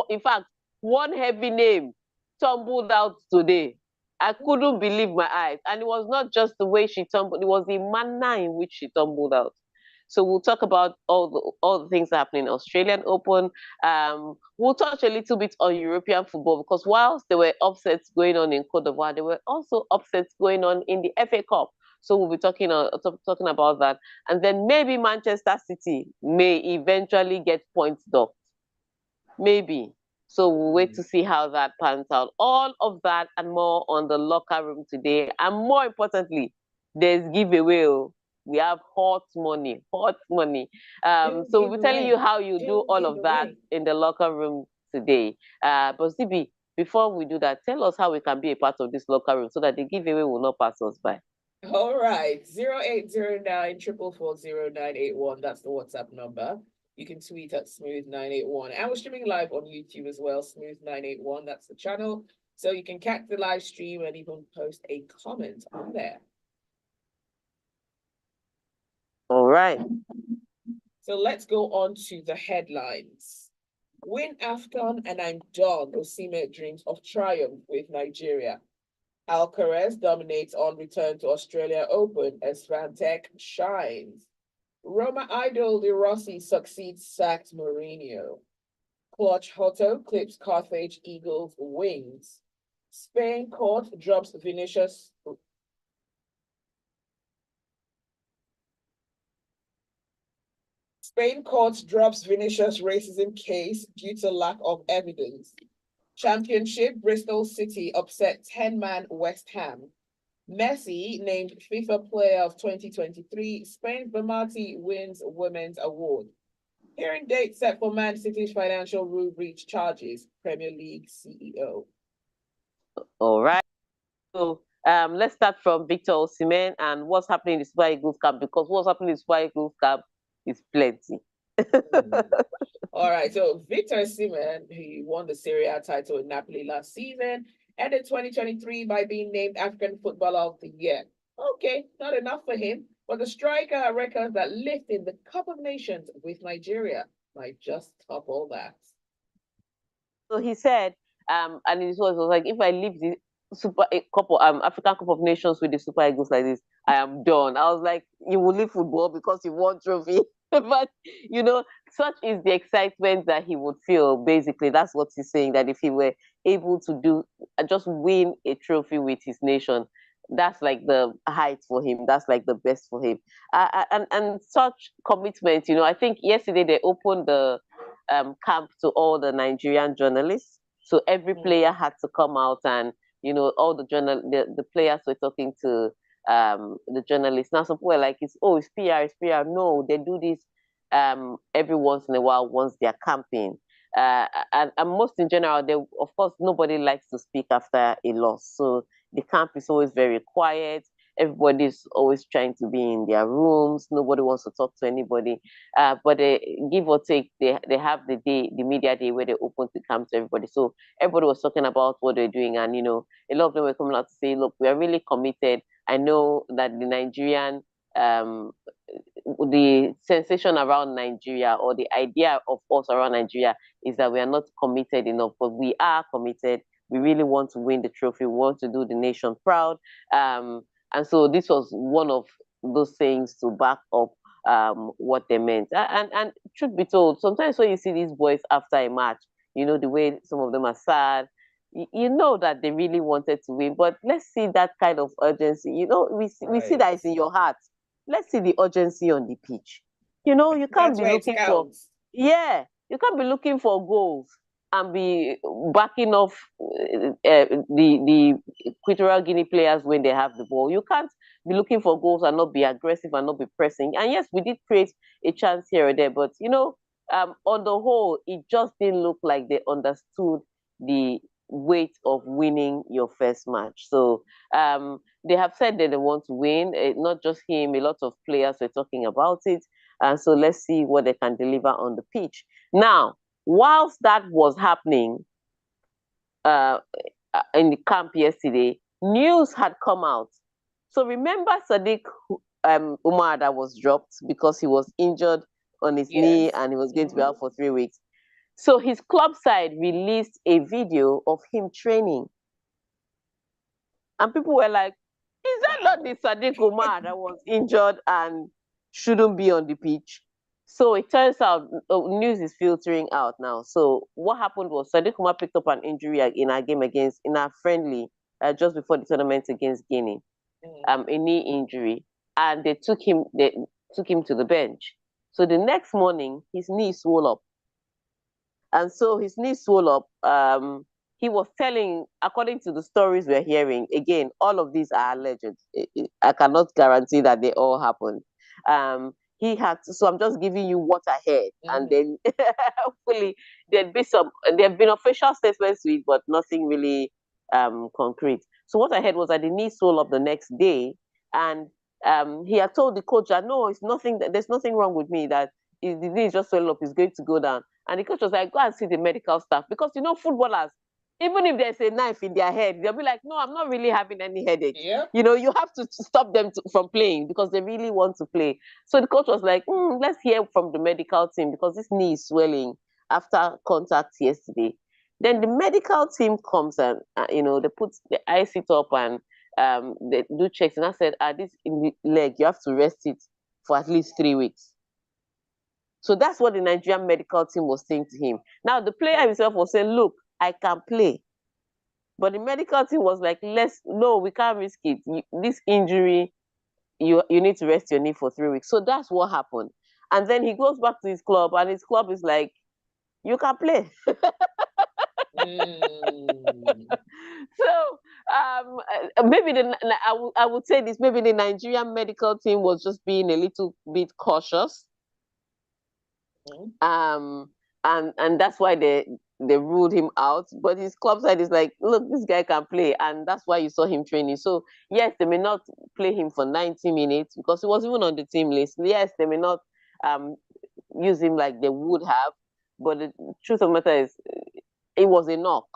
in fact, one heavy name tumbled out today. I couldn't believe my eyes. And it was not just the way she tumbled, it was the manner in which she tumbled out. So we'll talk about all the things happening in Australian Open. We'll touch a little bit on European football because whilst there were upsets going on in Cote d'Ivoire, there were also upsets going on in the FA Cup. So we'll be talking about that. And then maybe Manchester City may eventually get points docked. Maybe. So we'll wait to see how that pans out. All of that and more on the locker room today. And more importantly, there's giveaway. We have hot money, hot money. So we'll be telling you how you do all of that in the locker room today. But Zibby, before we do that, tell us how we can be a part of this locker room so that the giveaway will not pass us by. All right, 0809 444 0981. That's the WhatsApp number. You can tweet at Smooth981. And we're streaming live on YouTube as well, Smooth981. That's the channel. So you can catch the live stream and even post a comment on there. All right. So let's go on to the headlines. Win Afcon and I'm done. Osimhen Dreams of Triumph with Nigeria. Alcaraz dominates on return to Australia Open as Swiatek shines. Roma idol De Rossi succeeds sacked Mourinho. Clutch Hotto clips Carthage Eagles wings. Spain court drops Vinicius. Spain court drops Vinicius racism case due to lack of evidence. Championship, Bristol City upset 10-man West Ham. Messi named FIFA Player of 2023. Spain's Bamati wins Women's Award. Hearing date set for Man City's financial rule breach charges. Premier League CEO. All right. So let's start from Victor Osimhen and what's happening in the Super Eagles camp, because what's happening in the Super Eagles camp is plenty. All right, so Victor Osimhen, he won the Serie A title in Napoli last season, ended 2023 by being named African Footballer of the Year. Okay, not enough for him, but the striker records that lifting the Cup of Nations with Nigeria might just top all that. So he said, and it was like, if I leave the African Cup of Nations with the Super Eagles like this, I am done. I was like, you will leave football because you won trophy. But, you know, such is the excitement that he would feel. Basically, that's what he's saying, that if he were able to do, just win a trophy with his nation, that's like the height for him. That's like the best for him. And such commitment, you know, I think yesterday they opened the camp to all the Nigerian journalists. So every player had to come out and, you know, all the players were talking to the journalists. Now some people are like, it's PR, it's PR. No, they do this every once in a while once they're camping. And most in general, of course, nobody likes to speak after a loss. So the camp is always very quiet. Everybody's always trying to be in their rooms. Nobody wants to talk to anybody. But they, give or take, they have the media day where they open the camp to everybody. So everybody was talking about what they're doing. And, you know, a lot of them were coming out to say, look, we are really committed. I know that the Nigerian, the sensation around Nigeria or the idea of us around Nigeria is that we are not committed enough, but we are committed. We really want to win the trophy. We want to do the nation proud. And so this was one of those things to back up what they meant. And truth be told, sometimes when you see these boys after a match, you know, the way some of them are sad, you know that they really wanted to win. But let's see that kind of urgency. You know, we see that it's in your heart. Let's see the urgency on the pitch. You know, you can't be looking for, you can't be looking for goals and be backing off the Equatorial Guinea players when they have the ball. You can't be looking for goals and not be aggressive and not be pressing. And yes, we did create a chance here or there, but you know, on the whole, it just didn't look like they understood the weight of winning your first match. So they have said that they want to win. Not just him, a lot of players were talking about it. And so let's see what they can deliver on the pitch. Now, whilst that was happening in the camp yesterday, news had come out. So remember Sadiq Umar that was dropped because he was injured on his knee and he was going to be out for 3 weeks. So his club side released a video of him training. And people were like, is that not the Sadiq Umar that was injured and shouldn't be on the pitch? So it turns out news is filtering out now. So what happened was Sadiq Umar picked up an injury in our game in our friendly just before the tournament against Guinea, a knee injury, and they took him to the bench. So the next morning, his knee swelled up, and so his knee swelled up. He was telling, according to the stories we're hearing, again, all of these are alleged. I cannot guarantee that they all happened. He had to, so I'm just giving you what I heard, and then hopefully there have been official statements to it, but nothing really concrete. So what I heard was that the knee swelled up the next day, and he had told the coach that no, it's nothing. There's nothing wrong with me. That the knee is just swelled up. It's going to go down. And the coach was like, go and see the medical staff. Because, footballers, even if there's a knife in their head, they'll be like, no, I'm not really having any headache. Yeah. You have to stop them from playing because they really want to play. So the coach was like, let's hear from the medical team because this knee is swelling after contact yesterday. Then the medical team comes and, they ice it up and they do checks. And I said, this in the leg, you have to rest it for at least 3 weeks. So that's what the Nigerian medical team was saying to him. Now, the player himself was saying, look, I can play. But the medical team was like, no, we can't risk it. This injury, you need to rest your knee for 3 weeks. So that's what happened. And then he goes back to his club, and his club is like, you can play. So maybe I would say this, maybe the Nigerian medical team was just being a little bit cautious. And that's why they ruled him out. But his club side is like, look, this guy can play, and that's why you saw him training. So yes, they may not play him for 90 minutes because he was even on the team list. Yes, they may not use him like they would have, but the truth of the matter is, it was a knock.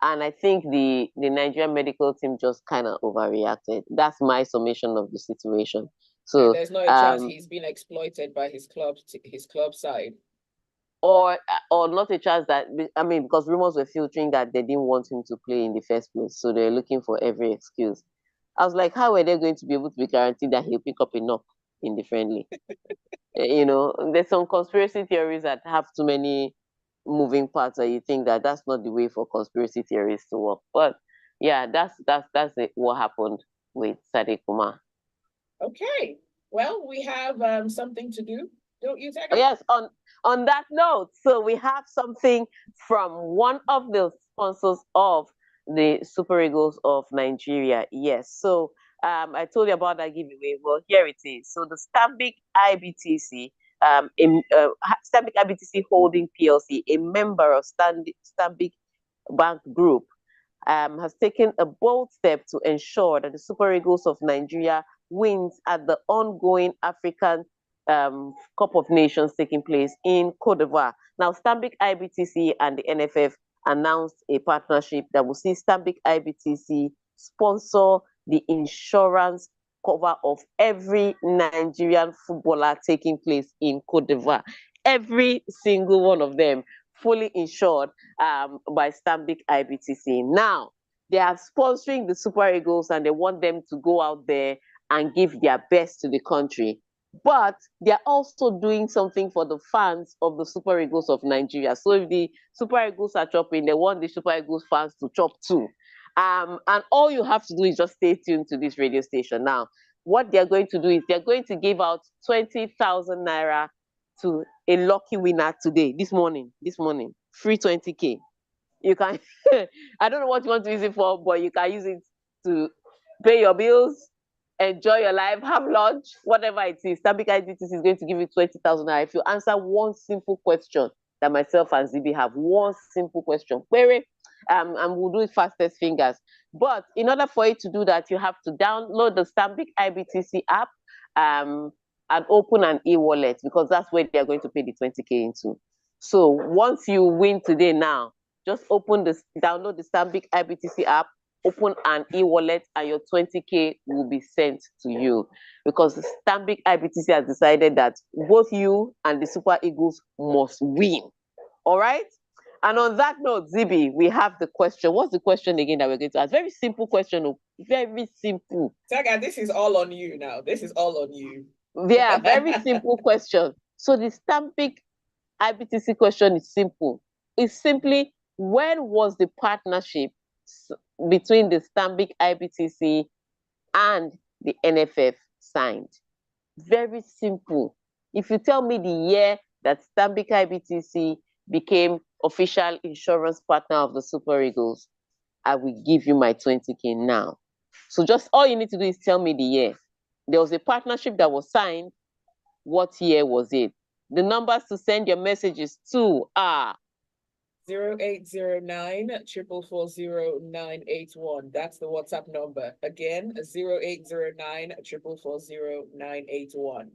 And I think the Nigerian medical team just kind of overreacted. That's my summation of the situation. So and there's no chance he's been exploited by his club side. Or not a chance that, because rumors were filtering that they didn't want him to play in the first place. So they're looking for every excuse. I was like, how are they going to be able to be guaranteed that he'll pick up a knock in the friendly? There's some conspiracy theories that have too many moving parts that you think that that's not the way for conspiracy theories to work. But yeah, that's what happened with Sadiq Umar. Okay. Well, we have something to do, don't you, Tega? Yes, on that note, so we have something from one of the sponsors of the Super Eagles of Nigeria. Yes, so I told you about that giveaway. Well, here it is. So the Stanbic IBTC, Stanbic IBTC Holding PLC, a member of Stanbic Bank Group, has taken a bold step to ensure that the Super Eagles of Nigeria wins at the ongoing African Cup of Nations taking place in Cote d'Ivoire. Now, Stanbic IBTC and the NFF announced a partnership that will see Stanbic IBTC sponsor the insurance cover of every Nigerian footballer taking place in Cote d'Ivoire. Every single one of them fully insured by Stanbic IBTC. Now, they are sponsoring the Super Eagles and they want them to go out there and give their best to the country. But they're also doing something for the fans of the Super Eagles of Nigeria. So if the Super Eagles are chopping, they want the Super Eagles fans to chop too. And all you have to do is just stay tuned to this radio station. Now, what they're going to do is they're going to give out 20,000 naira to a lucky winner today, this morning, free 20K. You can, I don't know what you want to use it for, but you can use it to pay your bills, enjoy your life, have lunch, whatever it is. Stanbic IBTC is going to give you 20,000 naira if you answer one simple question that myself and Zibby have. One simple question. And we'll do it fastest fingers. But in order for you to do that, you have to download the Stanbic IBTC app and open an e-wallet because that's where they're going to pay the 20K into. So once you win today now, just download the Stanbic IBTC app, open an e-wallet, and your 20K will be sent to you because the Stanbic IBTC has decided that both you and the Super Eagles must win. All right. And on that note, Zibby, we have the question. What's the question again that we're going to ask? Very simple question. Very simple. Tega, this is all on you now. This is all on you. Yeah, very simple question. So the Stanbic IBTC question is simple. It's simply, when was the partnership between the Stanbic IBTC and the NFF signed? Very simple. If you tell me the year that Stanbic IBTC became official insurance partner of the Super Eagles, I will give you my 20K now. So just all you need to do is tell me the year. There was a partnership that was signed. What year was it? The numbers to send your messages to are 0809 444 0981. That's the WhatsApp number. Again, 0809 444 0981.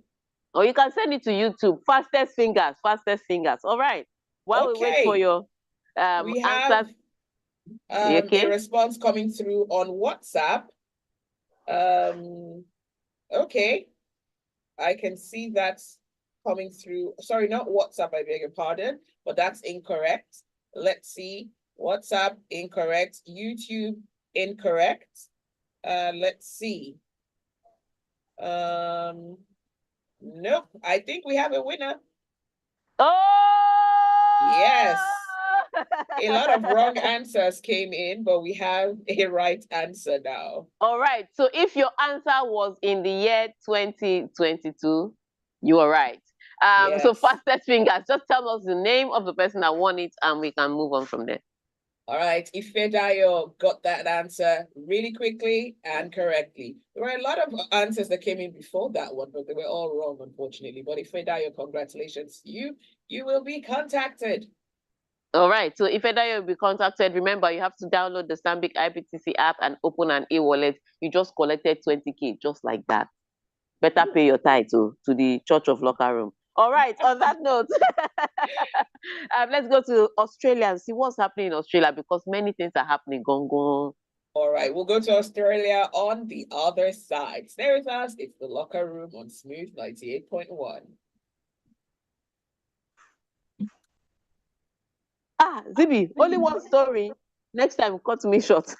Or you can send it to YouTube. Fastest fingers, fastest fingers. All right. While we wait for your we answers. have okay? a response coming through on WhatsApp. Okay. I can see that's coming through. Sorry, not WhatsApp, I beg your pardon, but that's incorrect. Let's see. WhatsApp, incorrect. YouTube, incorrect. Let's see. Nope. I think we have a winner. Oh! Yes. A lot of wrong answers came in, but we have a right answer now. All right. So if your answer was in the year 2022, you are right. Yes. So fastest fingers, just tell us the name of the person that won it and we can move on from there. All right, Ifedayo got that answer really quickly and correctly. There were a lot of answers that came in before that one, but they were all wrong, unfortunately. But Ifedayo, congratulations to you. You will be contacted. All right, so Ifedayo will be contacted. Remember, you have to download the Stanbic IBTC app and open an e-wallet. You just collected 20K, just like that. Better pay your tithe to the Church of Locker Room. All right, on that note, let's go to Australia and see what's happening in Australia, because many things are happening. Gong gong. All right, we'll go to Australia on the other side. Stay with us. It's the Locker Room on Smooth 98.1. Zibby, only one story. Next time, cut me short.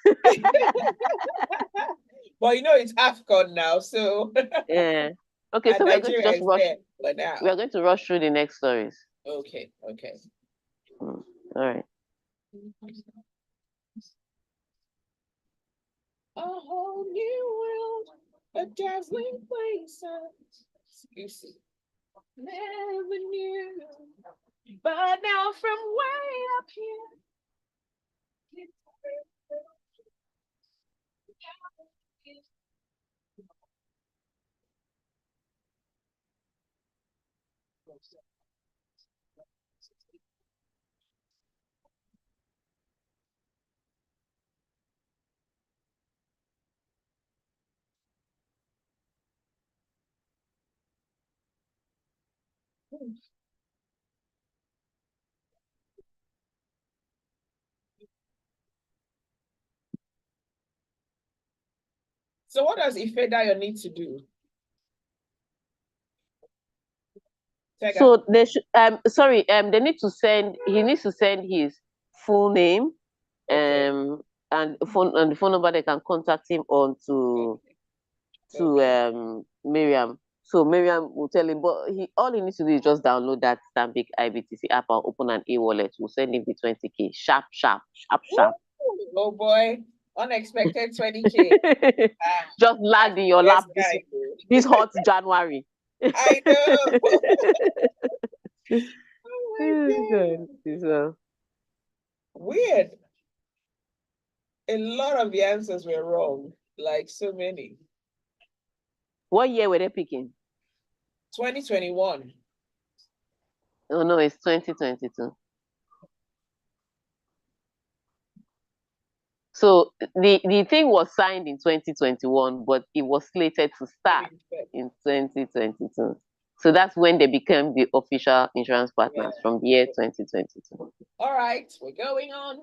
Well, you know it's Afcon now, so yeah. Okay, so we're going to just rush. We are going to rush through the next stories. Okay. All right. A whole new world, a dazzling place. You see, never knew, but now from way up here. So what does Ifedayo need to do? Tega. So they should they need to send, he needs to send his full name, Okay. and the phone number they can contact him on to Miriam. So Miriam will tell him, but all he needs to do is just download that Stanbic IBTC app and open an e-wallet. We'll send him the 20K. Sharp. Oh boy, unexpected 20K. Just land in your lap this hot January. I know. Oh my God. Weird. A lot of the answers were wrong, like so many. What year were they picking? 2021. Oh no, it's 2022. So the thing was signed in 2021, but it was slated to start in 2022. So that's when they became the official insurance partners, from the year 2022. All right, we're going on.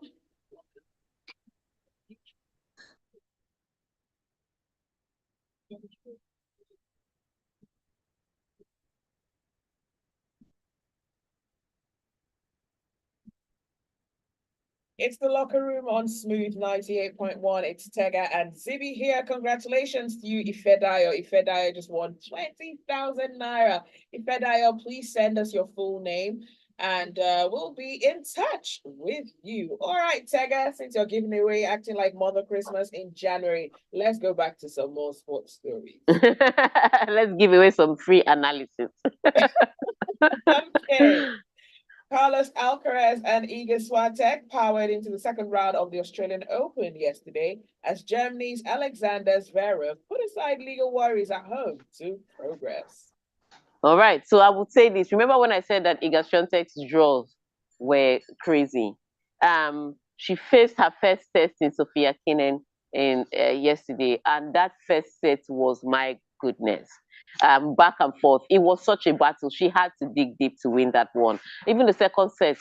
It's the locker room on Smooth 98.1. It's Tega and Zibby here. Congratulations to you, Ifedayo. Ifedayo just won 20,000 naira. Ifedayo, please send us your full name and we'll be in touch with you. All right, Tega, since you're giving away acting like Mother Christmas in January, let's go back to some more sports stories. Let's give away some free analysis. Okay. Carlos Alcaraz and Iga Swiatek powered into the second round of the Australian Open yesterday as Germany's Alexander Zverev put aside legal worries at home to progress. All right, so I would say this. Remember when I said that Iga Swiatek's draws were crazy? She faced her first test in Sofia Kenin in yesterday, and that first set was, my goodness, back and forth. It was such a battle. She had to dig deep to win that one. Even the second set,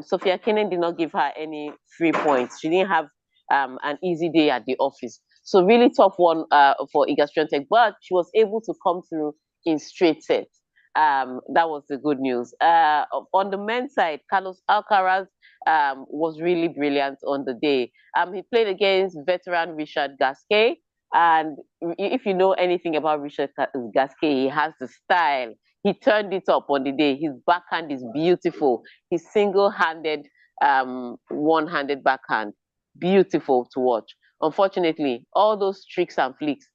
Sofia Kenin did not give her any free points. She didn't have an easy day at the office. So really tough one for Iga Swiatek, but she was able to come through in straight sets. That was the good news. On the men's side, Carlos Alcaraz was really brilliant on the day. He played against veteran Richard Gasquet. And if you know anything about Richard Gasquet, he has the style. He turned it up on the day. His backhand is beautiful. His single-handed, one-handed backhand, beautiful to watch. Unfortunately, all those tricks and flicks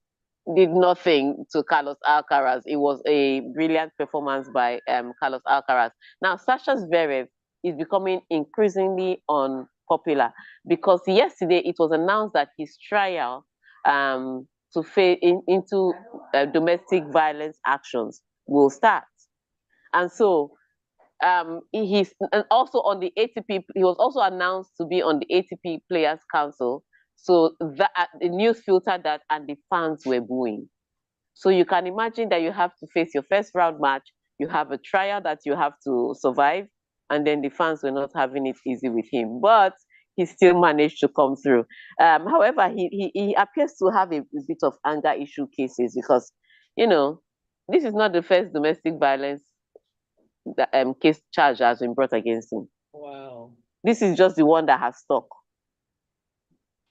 did nothing to Carlos Alcaraz. It was a brilliant performance by Carlos Alcaraz. Now, Sasha Zverev is becoming increasingly unpopular because yesterday it was announced that his trial to fade into domestic violence actions will start. And so he's and also on the ATP, he was also announced to be on the ATP Players Council. So that the news filtered that, and the fans were booing. So you can imagine that you have to face your first round match, you have a trial that you have to survive, and then the fans were not having it easy with him. But he still managed to come through. However, he appears to have a bit of anger issue cases because, this is not the first domestic violence case charge has been brought against him. Wow. This is just the one that has stuck.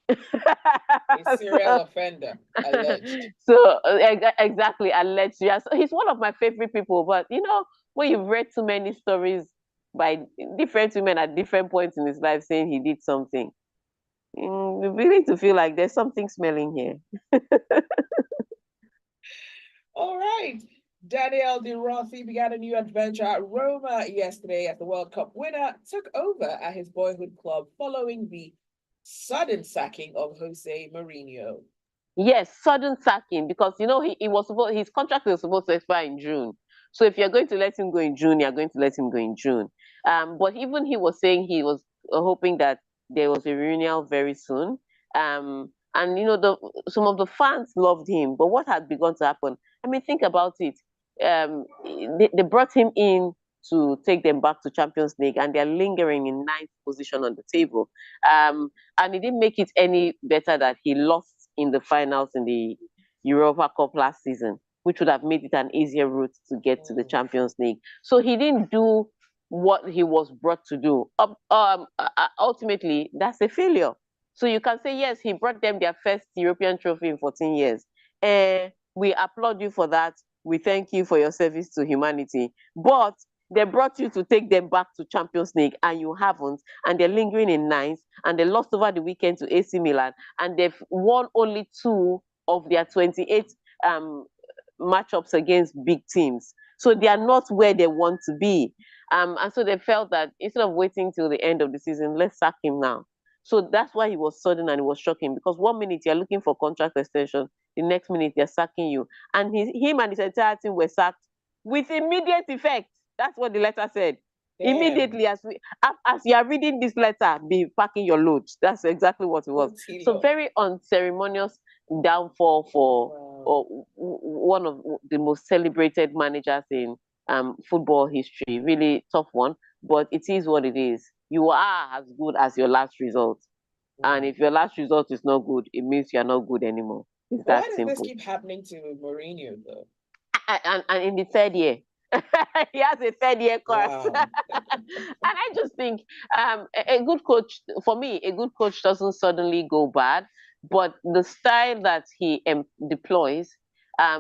A serial offender, alleged. So exactly, alleged. Yeah, so he's one of my favorite people. But when you've read too many stories by different women at different points in his life saying he did something, you begin to feel like there's something smelling here. All right. Daniel De Rossi began a new adventure at Roma yesterday as the World Cup winner took over at his boyhood club following the sudden sacking of Jose Mourinho. Yes, sudden sacking because he was supposed his contract was supposed to expire in June. So if you're going to let him go in June, you're going to let him go in June. But even he was saying he was hoping that there was a renewal very soon. And some of the fans loved him, but what had begun to happen? I mean, think about it. They brought him in to take them back to Champions League, and they're lingering in ninth position on the table. And it didn't make it any better that he lost in the finals in the Europa Cup last season, which would have made it an easier route to get to the Champions League. So he didn't do what he was brought to do. Ultimately, that's a failure. So you can say, yes, he brought them their first European trophy in 14 years. We applaud you for that. We thank you for your service to humanity. But they brought you to take them back to Champions League, and you haven't, and they're lingering in ninth, and they lost over the weekend to AC Milan, and they've won only 2 of their 28 matchups against big teams. So they are not where they want to be. And so they felt that instead of waiting till the end of the season, let's sack him now. So that's why he was sudden and it was shocking, because 1 minute you're looking for contract extension, the next minute they're sacking you. And him and his entire team were sacked with immediate effect. That's what the letter said. Damn. Immediately, as you are reading this letter, be packing your loads. That's exactly what it was. So very unceremonious downfall for one of the most celebrated managers in football history. Really tough one, but it is what it is. You are as good as your last result. And if your last result is not good, it means you're not good anymore. It's that simple. Why does this keep happening to Mourinho, though? And in the third year, He has a third year course. Wow. And I just think a good coach, for me, a good coach doesn't suddenly go bad, but the style that he deploys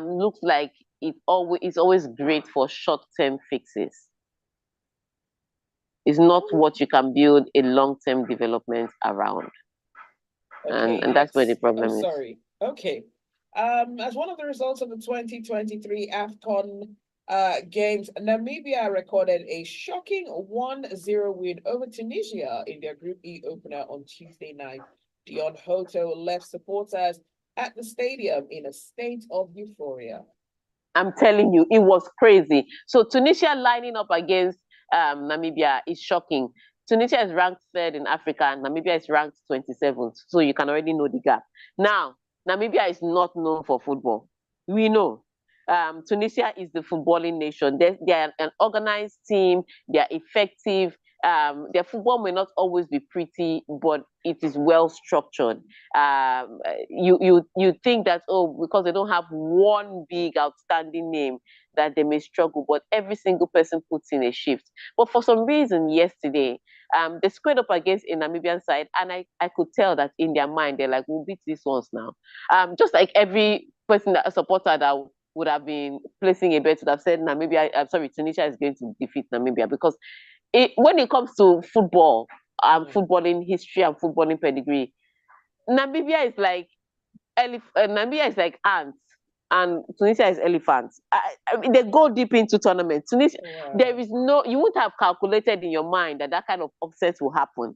looks like it's always great for short-term fixes. It's not what you can build a long-term development around. Okay, And that's where the Oh, problem is. sorry. Okay. As one of the results of the 2023 Afcon games, Namibia recorded a shocking 1-0 win over Tunisia in their Group E opener on Tuesday night. Dion Hoto left supporters at the stadium in a state of euphoria. I'm telling you, it was crazy. So Tunisia lining up against Namibia is shocking. Tunisia is ranked third in Africa, and Namibia is ranked 27th. So you can already know the gap. Now, Namibia is not known for football. We know. Tunisia is the footballing nation. They are an organized team. They are effective. Their football may not always be pretty, but it is well structured. You think that, oh, because they don't have one big outstanding name, that they may struggle, but every single person puts in a shift. But for some reason yesterday, they squared up against a Namibian side, and I could tell that in their mind they're like, we'll beat these ones now. Just like every person, a supporter that would have been placing a bet would have said Namibia, I'm sorry, Tunisia is going to defeat Namibia, because when it comes to football, footballing history and footballing pedigree, Namibia is like Namibia is like ants, and Tunisia is elephants. I mean, they go deep into tournaments. Tunisia, there is no, you wouldn't have calculated in your mind that that kind of upset will happen.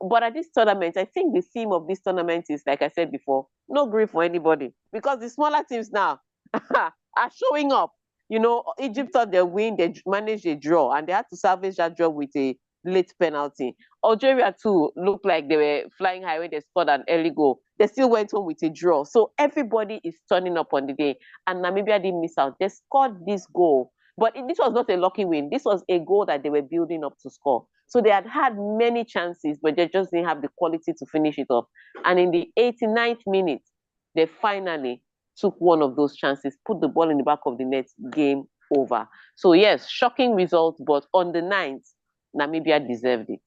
But at this tournament, I think the theme of this tournament is, like I said before, no grief for anybody, because the smaller teams now are showing up. You know, Egypt thought they win, they managed a draw, and they had to salvage that draw with a late penalty. Algeria too looked like they were flying high when they scored an early goal. They still went home with a draw. So everybody is turning up on the day, and Namibia didn't miss out. They scored this goal, but this was not a lucky win. This was a goal that they were building up to score. So they had had many chances, but they just didn't have the quality to finish it off. And in the 89th minute, they finally took one of those chances, put the ball in the back of the net, game over. So yes, shocking result, but on the 9th, Namibia deserved it.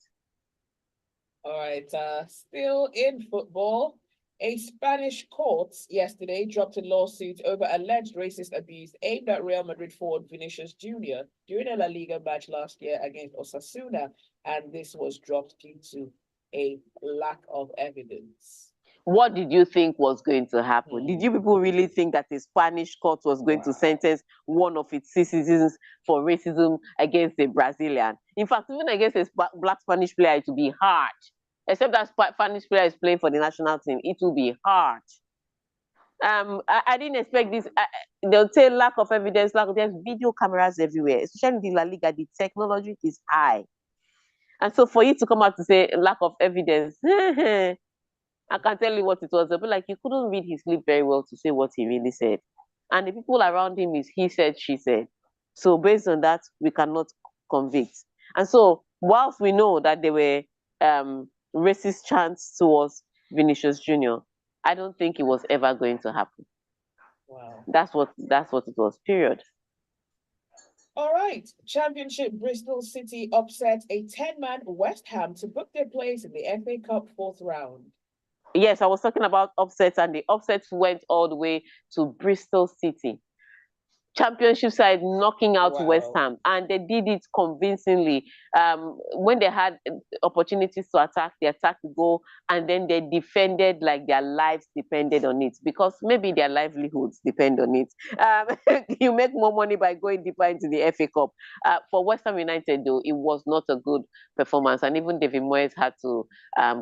All right, still in football, a Spanish court yesterday dropped a lawsuit over alleged racist abuse aimed at Real Madrid forward Vinicius Jr. during a La Liga match last year against Osasuna, and this was dropped due to a lack of evidence. What did you think was going to happen? Did you people really think that a Spanish court was going to sentence one of its citizens for racism against a Brazilian? In fact, even against a black Spanish player, it would be hard. Except that Spanish player is playing for the national team, it will be hard. I didn't expect this. They'll say lack of evidence. There's video cameras everywhere, especially in the La Liga. The technology is high. And so for you to come out to say lack of evidence, I can tell you what it was. But like, you couldn't read his lip very well to say what he really said. And the people around him is he said, she said. So based on that, we cannot convict. And so whilst we know that there were racist chants towards Vinicius Jr., I don't think it was ever going to happen. Wow. That's what it was, period. All right. Championship Bristol City upset a 10-man West Ham to book their place in the FA Cup 4th round. Yes, I was talking about upsets, and the upsets went all the way to Bristol City. Championship side knocking out West Ham, and they did it convincingly. When they had opportunities to attack, they attacked the goal, and then they defended like their lives depended on it, because maybe their livelihoods depend on it. You make more money by going deeper into the FA Cup. For West Ham United, though, it was not a good performance, and even David Moyes had to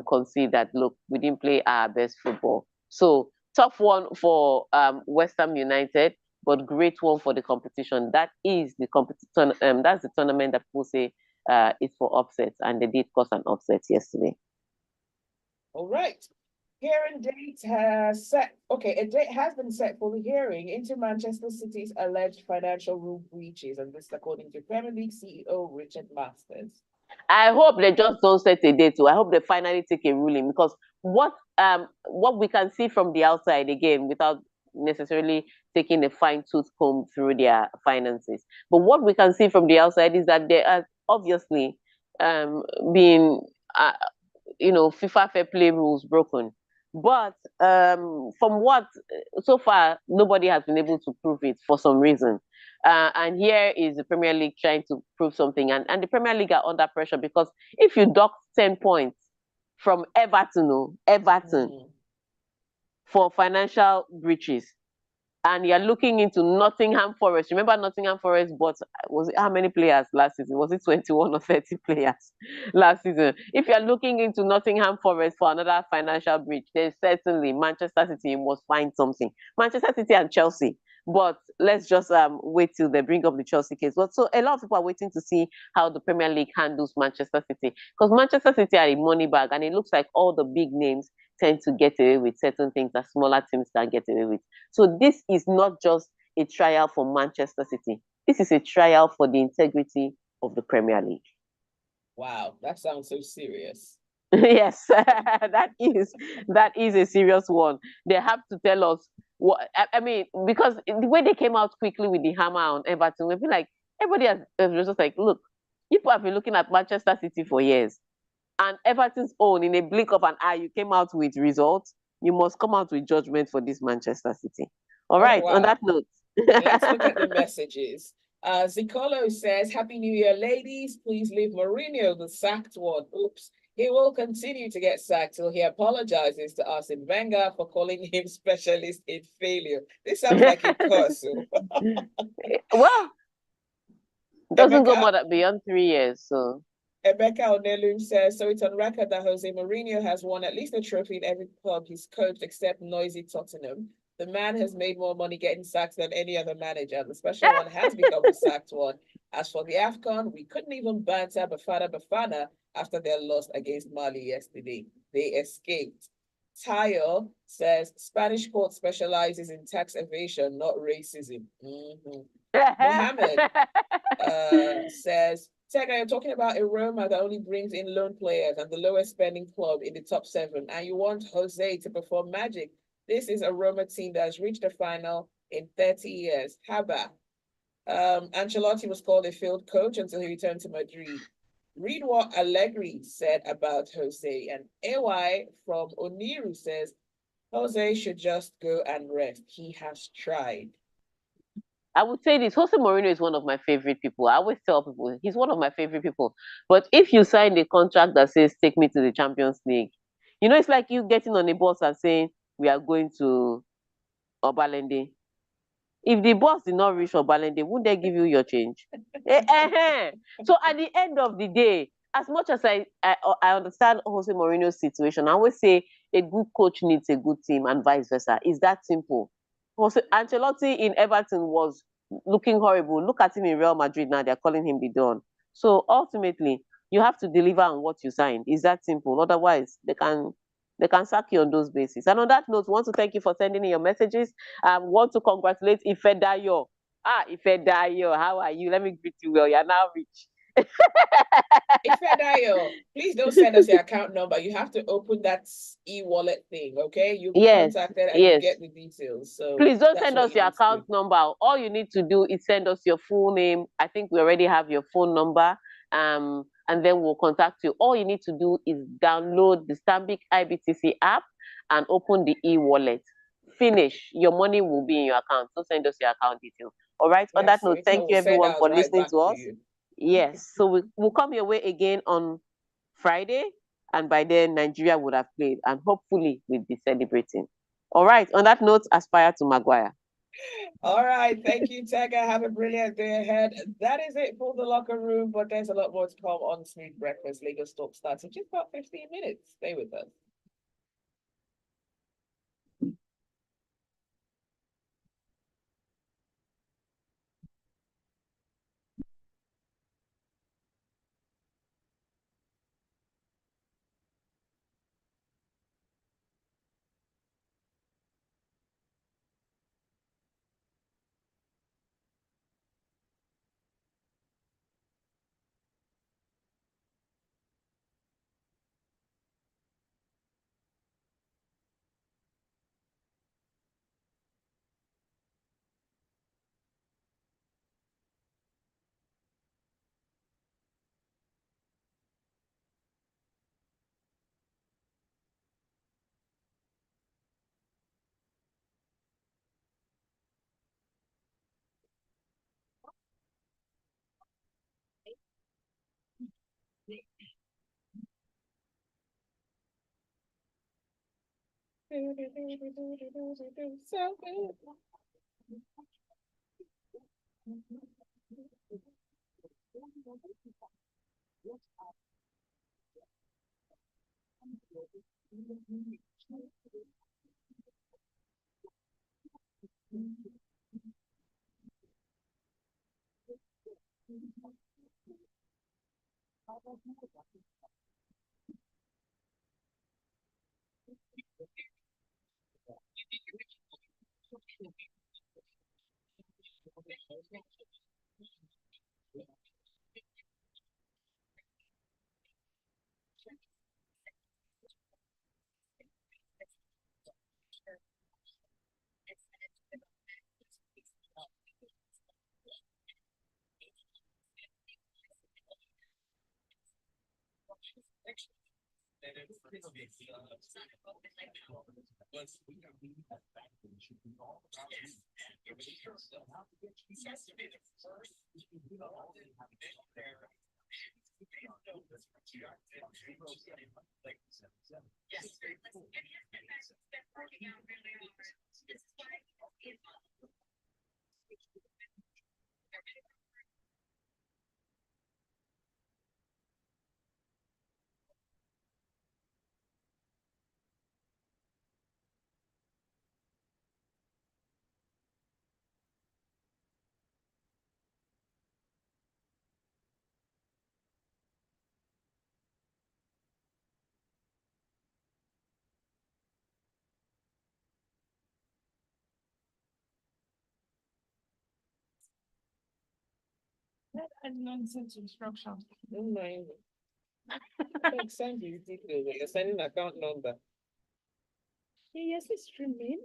concede that, look, we didn't play our best football. So tough one for West Ham United, but great one for the competition. That is the competition. That's the tournament that people say is for upsets, and they did cause an upset yesterday. All right. Hearing date has set. Okay, a date has been set for the hearing into Manchester City's alleged financial rule breaches, and this according to Premier League CEO Richard Masters. I hope they just don't set a date. I hope they finally take a ruling, because what we can see from the outside, again, without necessarily taking a fine tooth comb through their finances. But what we can see from the outside is that there are obviously being uh, FIFA fair play rules broken. But from what so far, nobody has been able to prove it for some reason. And here is the Premier League trying to prove something. And the Premier League are under pressure because if you dock 10 points from Everton, for financial breaches, and you're looking into Nottingham Forest. Remember Nottingham Forest bought, was it how many players last season? Was it 21 or 30 players last season? If you're looking into Nottingham Forest for another financial breach, then certainly Manchester City must find something. Manchester City and Chelsea. But let's just wait till they bring up the Chelsea case. But so a lot of people are waiting to see how the Premier League handles Manchester City. Because Manchester City are a money bag, and it looks like all the big names tend to get away with certain things that smaller teams can get away with. So this is not just a trial for Manchester City. This is a trial for the integrity of the Premier League. Wow, that sounds so serious. Yes, that is a serious one. They have to tell us what I mean, because the way they came out quickly with the hammer on Everton, we've been like, everybody has just like, look, people have been looking at Manchester City for years. And Everton's own, in a blink of an eye, you came out with results. You must come out with judgment for this Manchester City. All right, wow. On that note. Let's look at the messages. Zicolo says, Happy New Year, ladies. Please leave Mourinho the sacked one. Oops. He will continue to get sacked till he apologizes to Arsene Wenger for calling him specialist in failure. This sounds like a curse. Well, doesn't go more than beyond 3 years, so. Rebecca Onelum says, so it's on record that Jose Mourinho has won at least a trophy in every club he's coached except noisy Tottenham. The man has made more money getting sacked than any other manager. The special one has become the sacked one. As for the Afcon, we couldn't even banter Bafana after their loss against Mali yesterday. They escaped. Tayo says, Spanish court specializes in tax evasion, not racism. Mohammed says, Tega, you're talking about a Roma that only brings in loan players and the lowest spending club in the top 7, and you want Jose to perform magic. This is a Roma team that has reached the final in 30 years. Haba. Ancelotti was called a failed coach until he returned to Madrid. Read what Allegri said about Jose. And AY from Oniru says, Jose should just go and rest. He has tried. I would say this, Jose Mourinho is one of my favorite people. I always tell people he's one of my favorite people. But if you sign a contract that says take me to the Champions League, it's like you getting on a bus and saying we are going to Obalende. If the boss did not reach Obalende, wouldn't they give you your change? So at the end of the day, as much as I understand Jose Mourinho's situation, I always say a good coach needs a good team and vice versa. It's that simple. Ancelotti in Everton was looking horrible. Look at him in Real Madrid now. They're calling him the Don. So ultimately, you have to deliver on what you signed. It's that simple. Otherwise, they can sack you on those bases. And on that note, we want to thank you for sending in your messages. Want to congratulate Ifedayo. Ifedayo, how are you? Let me greet you well. You're now rich. Ifedayo, please don't send us your account number. You have to open that e-wallet thing, okay? You'll be contacted and you get the details. So please don't send us your account number. All you need to do is send us your full name. I think we already have your phone number. And then we'll contact you. All you need to do is download the Stanbic IBTC app and open the e-wallet. Finish. Your money will be in your account. So send us your account details. All right. On that note, thank you everyone for listening to us. Yes. So we'll come your way again on Friday. And by then, Nigeria would have played. And hopefully, we'll be celebrating. All right. On that note, aspire to Maguire. All right. Thank you, Tega. Have a brilliant day ahead. That is it for the locker room, but there's a lot more to come on Smooth Breakfast. Lagos Talk starts in just about 15 minutes. Stay with us. So good. And nonsense instructions. Don't mind. Send you details. You're sending account number. Yes, it's streaming.